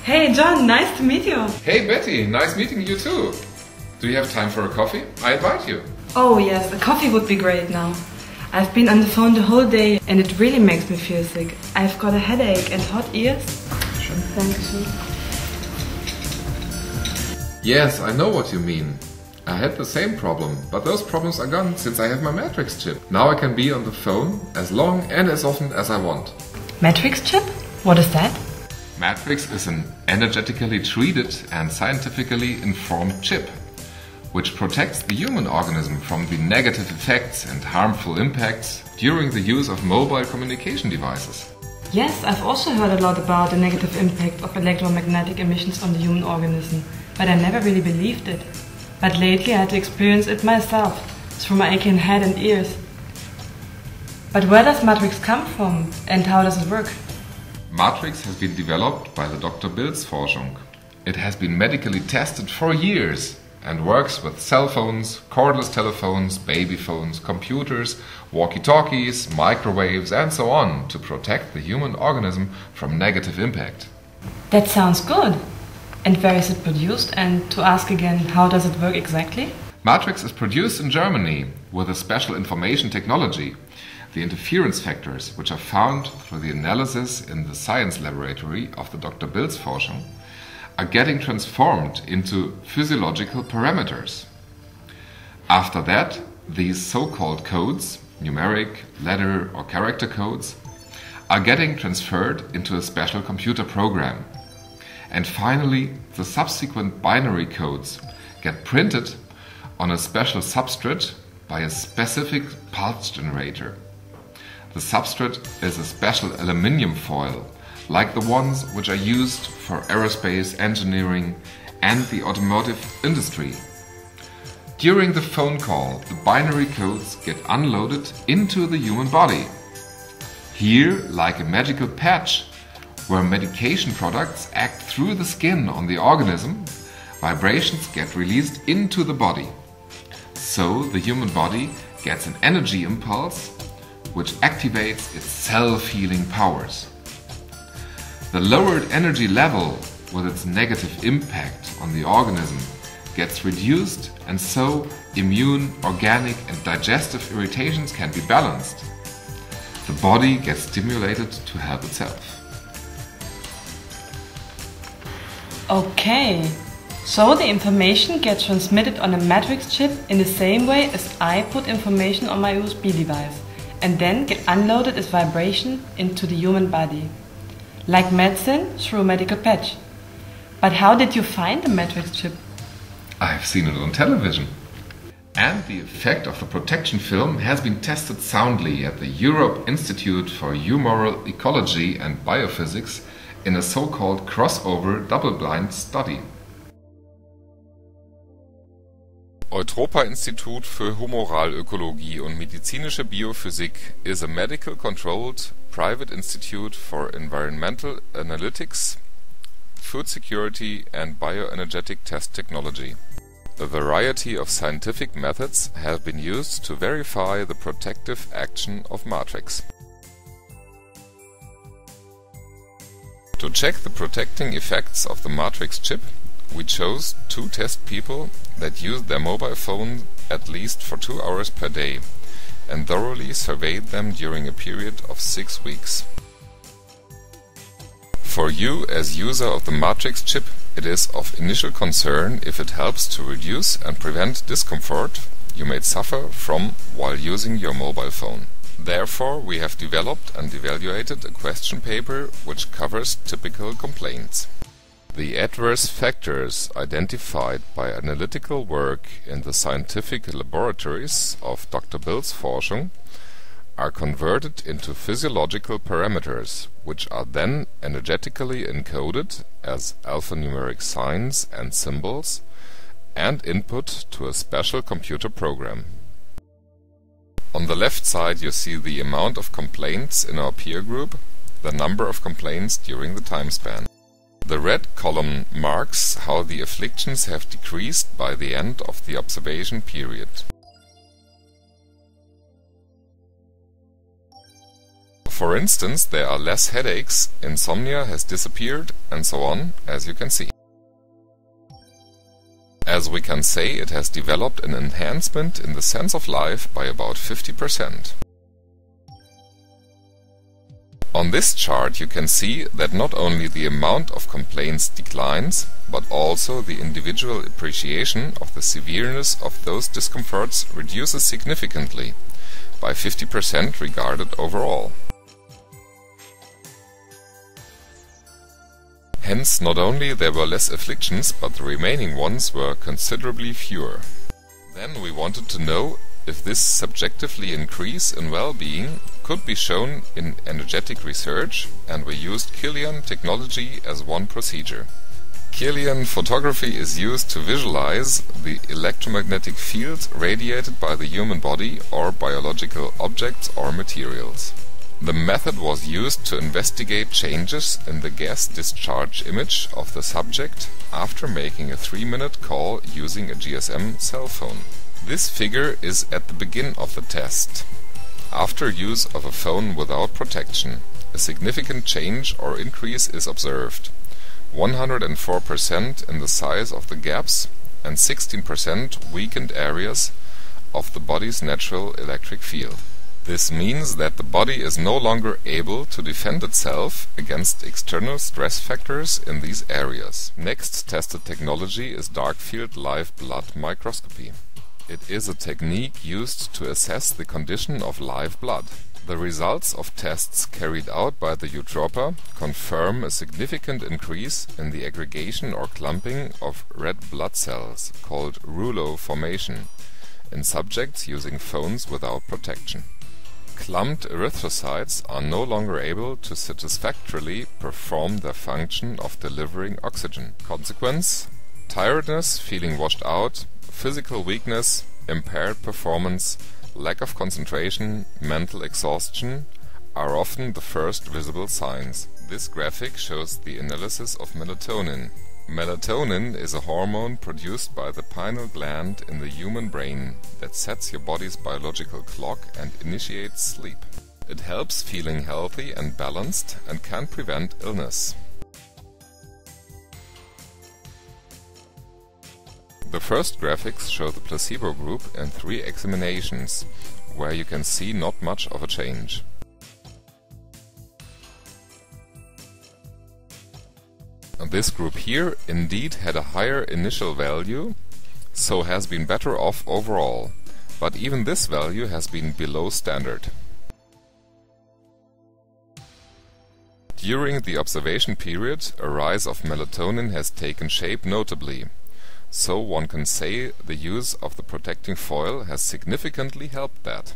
Hey John, nice to meet you. Hey Betty, nice meeting you too. Do you have time for a coffee? I invite you. Oh yes, a coffee would be great now. I've been on the phone the whole day and it really makes me feel sick. I've got a headache and hot ears. Sure. Thank you. Yes, I know what you mean. I had the same problem, but those problems are gone since I have my Matrix chip. Now I can be on the phone as long and as often as I want. Matrix chip? What is that? Matrix is an energetically treated and scientifically informed chip, which protects the human organism from the negative effects and harmful impacts during the use of mobile communication devices. Yes, I've also heard a lot about the negative impact of electromagnetic emissions on the human organism, but I never really believed it. But lately I had to experience it myself, through my aching head and ears. But where does Matrix come from and how does it work? Matrix has been developed by the Dr. Forschung. It has been medically tested for years and works with cell phones, cordless telephones, baby phones, computers, walkie-talkies, microwaves and so on to protect the human organism from negative impact. That sounds good. And where is it produced? And to ask again, how does it work exactly? Matrix is produced in Germany with a special information technology. The interference factors, which are found through the analysis in the science laboratory of the Dr. Forschung, are getting transformed into physiological parameters. After that, these so-called codes, numeric, letter or character codes, are getting transferred into a special computer program. And finally, the subsequent binary codes get printed on a special substrate by a specific pulse generator. The substrate is a special aluminium foil, like the ones which are used for aerospace engineering and the automotive industry. During the phone call, the binary codes get unloaded into the human body. Here, like a magical patch, where medication products act through the skin on the organism, vibrations get released into the body. So the human body gets an energy impulse which activates its self-healing powers. The lowered energy level with its negative impact on the organism gets reduced and so immune, organic and digestive irritations can be balanced. The body gets stimulated to help itself. Okay, so the information gets transmitted on a Matrix chip in the same way as I put information on my USB device and then get unloaded as vibration into the human body. Like medicine through a medical patch. But how did you find the Matrix chip? I've seen it on television. And the effect of the protection film has been tested soundly at the Europe Institute for Humoral Ecology and Biophysics in a so-called crossover double-blind study. Europa-Institut für Humoralökologie und medizinische Biophysik is a medical-controlled private institute for environmental analytics, food security and bioenergetic test technology. A variety of scientific methods have been used to verify the protective action of Matrix. To check the protecting effects of the Matrix chip, we chose 2 test people that used their mobile phone at least for 2 hours per day and thoroughly surveyed them during a period of 6 weeks. For you as user of the Matrix chip, it is of initial concern if it helps to reduce and prevent discomfort you may suffer from while using your mobile phone. Therefore, we have developed and evaluated a question paper which covers typical complaints. The adverse factors identified by analytical work in the scientific laboratories of Dr. Forschung are converted into physiological parameters, which are then energetically encoded as alphanumeric signs and symbols and input to a special computer program. On the left side you see the amount of complaints in our peer group, the number of complaints during the time span. The red column marks how the afflictions have decreased by the end of the observation period. For instance, there are less headaches, insomnia has disappeared, and so on, as you can see. As we can say, it has developed an enhancement in the sense of life by about 50%. On this chart you can see that not only the amount of complaints declines, but also the individual appreciation of the severeness of those discomforts reduces significantly, by 50% regarded overall. Hence, not only there were less afflictions, but the remaining ones were considerably fewer. Then we wanted to know if this subjectively increase in well-being could be shown in energetic research, and we used Kirlian technology as one procedure. Kirlian photography is used to visualize the electromagnetic fields radiated by the human body or biological objects or materials. The method was used to investigate changes in the gas discharge image of the subject after making a 3-minute call using a GSM cell phone. This figure is at the beginning of the test. After use of a phone without protection, a significant change or increase is observed. 104% in the size of the gaps and 16% weakened areas of the body's natural electric field. This means that the body is no longer able to defend itself against external stress factors in these areas. Next tested technology is dark-field live blood microscopy. It is a technique used to assess the condition of live blood. The results of tests carried out by the Eutroper confirm a significant increase in the aggregation or clumping of red blood cells, called rouleau formation, in subjects using phones without protection. Clumped erythrocytes are no longer able to satisfactorily perform their function of delivering oxygen. Consequence: tiredness, feeling washed out, physical weakness, impaired performance, lack of concentration, mental exhaustion are often the first visible signs. This graphic shows the analysis of melatonin. Melatonin is a hormone produced by the pineal gland in the human brain that sets your body's biological clock and initiates sleep. It helps feeling healthy and balanced and can prevent illness. The first graphics show the placebo group in 3 examinations, where you can see not much of a change. This group here indeed had a higher initial value, so has been better off overall, but even this value has been below standard. During the observation period, a rise of melatonin has taken shape notably, so one can say the use of the protecting foil has significantly helped that.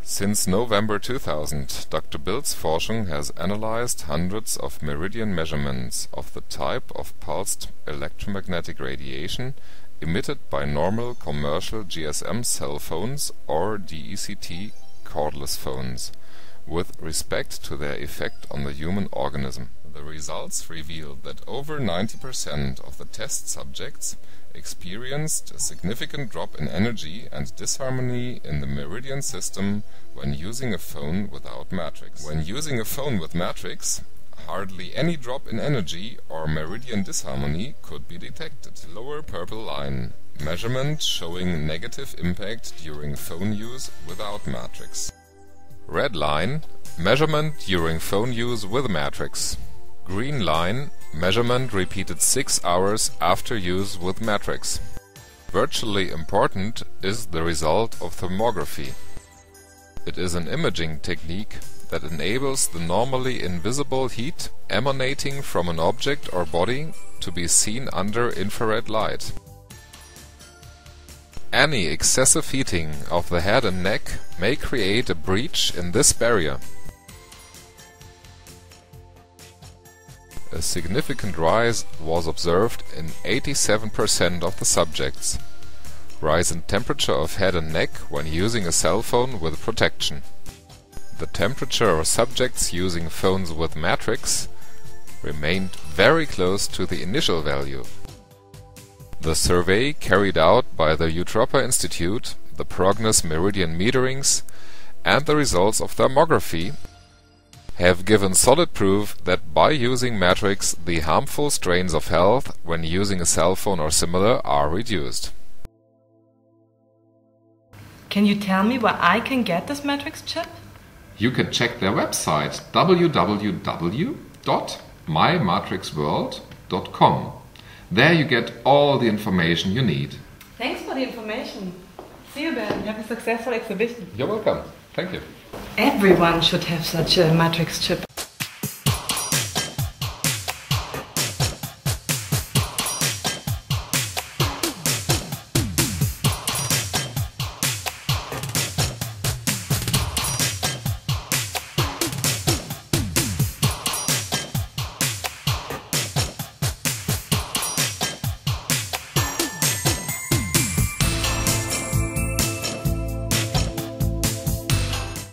Since November 2000, Dr. Bill's Forschung has analyzed hundreds of meridian measurements of the type of pulsed electromagnetic radiation emitted by normal commercial GSM cell phones or DECT cordless phones, with respect to their effect on the human organism. The results revealed that over 90% of the test subjects experienced a significant drop in energy and disharmony in the meridian system when using a phone without matrix. When using a phone with matrix, hardly any drop in energy or meridian disharmony could be detected. Lower purple line, measurement showing negative impact during phone use without matrix. Red line, measurement during phone use with matrix. Green line, measurement repeated 6 hours after use with matrix. Virtually important is the result of thermography. It is an imaging technique that enables the normally invisible heat emanating from an object or body to be seen under infrared light. Any excessive heating of the head and neck may create a breach in this barrier. A significant rise was observed in 87% of the subjects. Rise in temperature of head and neck when using a cell phone with protection. The temperature of subjects using phones with matrix remained very close to the initial value. The survey carried out by the Eutroper Institute the Prognos meridian meterings, and the results of thermography have given solid proof that by using matrix the harmful strains of health when using a cell phone or similar are reduced. Can you tell me where I can get this matrix chip? You can check their website www.mymatrixworld.com. There you get all the information you need. Thanks for the information. See you then. Have a successful exhibition. You're welcome. Thank you. Everyone should have such a matrix chip.